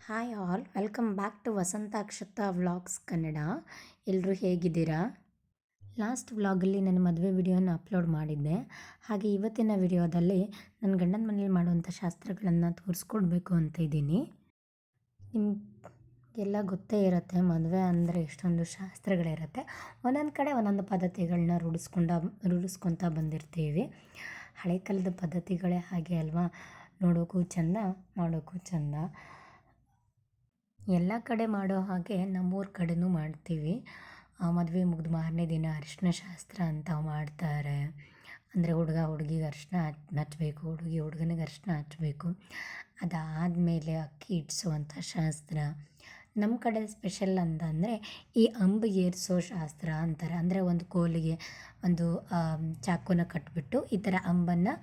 Hi all, welcome back to Vasanthakshatha vlogs Kannada. ಎಲ್ಲರೂ ಹೇಗಿದ್ದೀರಾ? Last ವ್ಲಾಗಲ್ಲಿ ನನ್ನ ಮದುವೆ ವಿಡಿಯೋನ ಅಪ್ಲೋಡ್ ಮಾಡಿದ್ದೆ. ಹಾಗೆ ಇವತ್ತಿನ ವಿಡಿಯೋದಲ್ಲಿ ನನ್ನ ಗಂಡನ ಮನೇಲಿ ಮಾಡುವಂಥ ಶಾಸ್ತ್ರಗಳನ್ನು ತೋರಿಸ್ಕೊಡ್ಬೇಕು ಅಂತ ಇದ್ದೀನಿ. ನಿಮಗೆಲ್ಲ ಗೊತ್ತೇ ಇರುತ್ತೆ, ಮದುವೆ ಅಂದರೆ ಎಷ್ಟೊಂದು ಶಾಸ್ತ್ರಗಳಿರುತ್ತೆ. ಒಂದೊಂದು ಕಡೆ ಒಂದೊಂದು ಪದ್ಧತಿಗಳನ್ನ ರೂಢಿಸ್ಕೊತಾ ಬಂದಿರ್ತೀವಿ. ಹಳೆ ಕಾಲದ ಪದ್ಧತಿಗಳೇ ಹಾಗೆ ಅಲ್ವಾ, ನೋಡೋಕ್ಕೂ ಚೆಂದ, ಮಾಡೋಕ್ಕೂ ಚೆಂದ. ಎಲ್ಲ ಕಡೆ ಮಾಡೋ ಹಾಗೆ ನಮ್ಮೂರ ಕಡೆನೂ ಮಾಡ್ತೀವಿ. ಮದುವೆ ಮುಗಿದ ಮಾರನೇ ದಿನ ಅರಿಶಿನ ಶಾಸ್ತ್ರ ಅಂತ ಮಾಡ್ತಾರೆ. ಅಂದರೆ ಹುಡುಗ ಹುಡುಗಿಗೆ ಅರಿಶಿನ ಹಚ್ಚಬೇಕು, ಹುಡುಗಿ ಹುಡುಗನಿಗೆ ಅರಿಶಿನ ಹಚ್ಚಬೇಕು. ಅದಾದಮೇಲೆ ಅಕ್ಕಿ ಇಡಿಸುವಂಥ ಶಾಸ್ತ್ರ. ನಮ್ಮ ಕಡೆ ಸ್ಪೆಷಲ್ ಅಂತಂದರೆ ಈ ಅಂಬು ಏರಿಸೋ ಶಾಸ್ತ್ರ ಅಂತಾರೆ. ಅಂದರೆ ಒಂದು ಕೋಲಿಗೆ ಒಂದು ಚಾಕುನ ಕಟ್ಟಿಬಿಟ್ಟು ಈ ಥರ ಅಂಬನ್ನು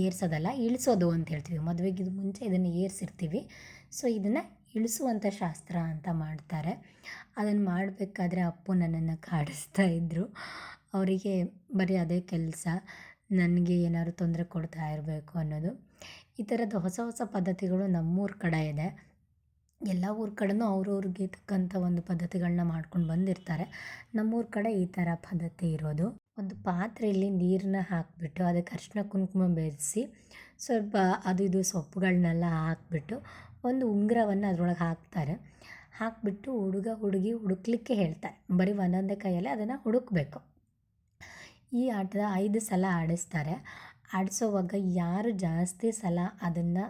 ಏರ್ಸೋದಲ್ಲ, ಇಳಿಸೋದು ಅಂತ ಹೇಳ್ತೀವಿ. ಮದುವೆಗಿಂತ ಮುಂಚೆ ಇದನ್ನು ಏರಿಸಿರ್ತೀವಿ. ಸೊ ಇದನ್ನು ಇಳಿಸುವಂಥ ಶಾಸ್ತ್ರ ಅಂತ ಮಾಡ್ತಾರೆ. ಅದನ್ನು ಮಾಡಬೇಕಾದ್ರೆ ಅಪ್ಪು ನನ್ನನ್ನು ಕಾಡಿಸ್ತಾ ಇದ್ದರು. ಅವರಿಗೆ ಬರೀ ಅದೇ ಕೆಲಸ, ನನಗೆ ಏನಾದ್ರು ತೊಂದರೆ ಕೊಡ್ತಾ ಇರಬೇಕು ಅನ್ನೋದು. ಈ ಥರದ ಹೊಸ ಹೊಸ ಪದ್ಧತಿಗಳು ನಮ್ಮೂರ ಕಡೆ ಇದೆ. ಎಲ್ಲ ಊರ ಕಡೆನೂ ಅವ್ರವ್ರಿಗೆ ತಕ್ಕಂಥ ಒಂದು ಪದ್ಧತಿಗಳನ್ನ ಮಾಡ್ಕೊಂಡು ಬಂದಿರ್ತಾರೆ. ನಮ್ಮೂರ ಕಡೆ ಈ ಥರ ಪದ್ಧತಿ ಇರೋದು. ಒಂದು ಪಾತ್ರೆಯಲ್ಲಿ ನೀರನ್ನ ಹಾಕಿಬಿಟ್ಟು ಅದಕ್ಕೆ ಅರಿಶಿನ ಕುಂಕುಮ ಬೆರೆಸಿ ಸ್ವಲ್ಪ ಅದು ಇದು ಸೊಪ್ಪುಗಳನ್ನೆಲ್ಲ ಹಾಕಿಬಿಟ್ಟು ಒಂದು ಉಂಗುರವನ್ನು ಅದರೊಳಗೆ ಹಾಕ್ತಾರೆ. ಹಾಕಿಬಿಟ್ಟು ಹುಡುಗ ಹುಡುಗಿ ಹುಡುಕ್ಲಿಕ್ಕೆ ಹೇಳ್ತಾರೆ. ಬರೀ ಒಂದೊಂದೇ ಕೈಯಲ್ಲೇ ಅದನ್ನು ಹುಡುಕಬೇಕು. ಈ ಆಟದ 5 ಸಲ ಆಡಿಸ್ತಾರೆ. ಆಡಿಸೋವಾಗ ಯಾರು ಜಾಸ್ತಿ ಸಲ ಅದನ್ನು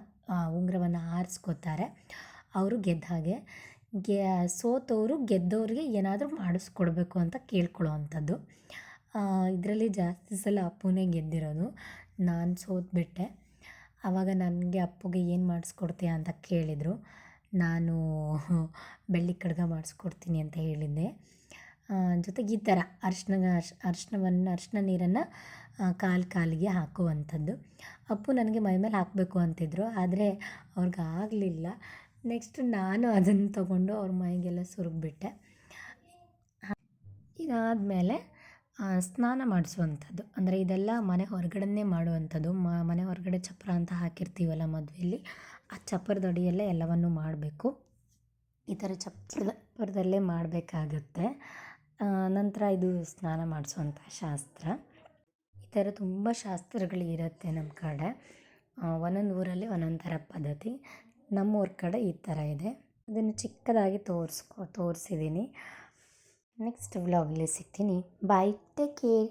ಉಂಗುರವನ್ನು ಆರಿಸ್ಕೋತಾರೆ ಅವರು ಗೆದ್ದ ಹಾಗೆ. ಸೋತವರು ಗೆದ್ದವ್ರಿಗೆ ಏನಾದರೂ ಮಾಡಿಸ್ಕೊಡ್ಬೇಕು ಅಂತ ಕೇಳ್ಕೊಳ್ಳೋ ಅಂಥದ್ದು. ಇದರಲ್ಲಿ ಜಾಸ್ತಿ ಸಲ ಅಪ್ಪುನೇ ಗೆದ್ದಿರೋದು. ನಾನು ಸೋತುಬಿಟ್ಟೆ. ಆವಾಗ ನನಗೆ ಅಪ್ಪುಗೆ ಏನು ಮಾಡಿಸ್ಕೊಡ್ತೀಯ ಅಂತ ಕೇಳಿದರು. ನಾನು ಬೆಳ್ಳಿ ಕಡ್ಗ ಮಾಡಿಸ್ಕೊಡ್ತೀನಿ ಅಂತ ಹೇಳಿದ್ದೆ. ಜೊತೆಗೆ ಈ ಥರ ಅರಿಶಿನ ನೀರನ್ನು ಕಾಲಿಗೆ ಹಾಕುವಂಥದ್ದು. ಅಪ್ಪು ನನಗೆ ಮೈಮೇಲೆ ಹಾಕಬೇಕು ಅಂತಿದ್ರು, ಆದರೆ ಅವ್ರಿಗಾಗಲಿಲ್ಲ. ನೆಕ್ಸ್ಟ್ ನಾನು ಅದನ್ನು ತಗೊಂಡು ಅವ್ರ ಮೈಗೆಲ್ಲ ಸುರಿದ್ಬಿಟ್ಟೆ. ಇದಾದಮೇಲೆ ಸ್ನಾನ ಮಾಡಿಸುವಂಥದ್ದು. ಅಂದರೆ ಇದೆಲ್ಲ ಮನೆ ಹೊರಗಡೆನೇ ಮಾಡುವಂಥದ್ದು. ಮನೆ ಹೊರಗಡೆ ಚಪ್ಪರ ಅಂತ ಹಾಕಿರ್ತೀವಲ್ಲ ಮದುವೆಯಲ್ಲಿ, ಆ ಚಪ್ಪರದ ಅಡಿಯಲ್ಲೇ ಎಲ್ಲವನ್ನೂ ಮಾಡಬೇಕು. ಈ ಥರ ಚಪ್ಪರದಲ್ಲೇ ಮಾಡಬೇಕಾಗುತ್ತೆ. ನಂತರ ಇದು ಸ್ನಾನ ಮಾಡಿಸುವಂಥ ಶಾಸ್ತ್ರ. ಈ ಥರ ತುಂಬ ಶಾಸ್ತ್ರಗಳಿರುತ್ತೆ ನಮ್ಮ ಕಡೆ. ಒಂದೊಂದು ಊರಲ್ಲಿ ಒಂದೊಂದು ಥರ ಪದ್ಧತಿ. ನಮ್ಮೂರ ಕಡೆ ಈ ಥರ ಇದೆ. ಅದನ್ನು ಚಿಕ್ಕದಾಗಿ ತೋರಿಸಿದ್ದೀನಿ. ನೆಕ್ಸ್ಟ್ ವ್ಲಾಗಲ್ಲಿ ಸಿಗ್ತೀನಿ. ಬಾಯ್, ಟೇಕ್ ಕೇರ್.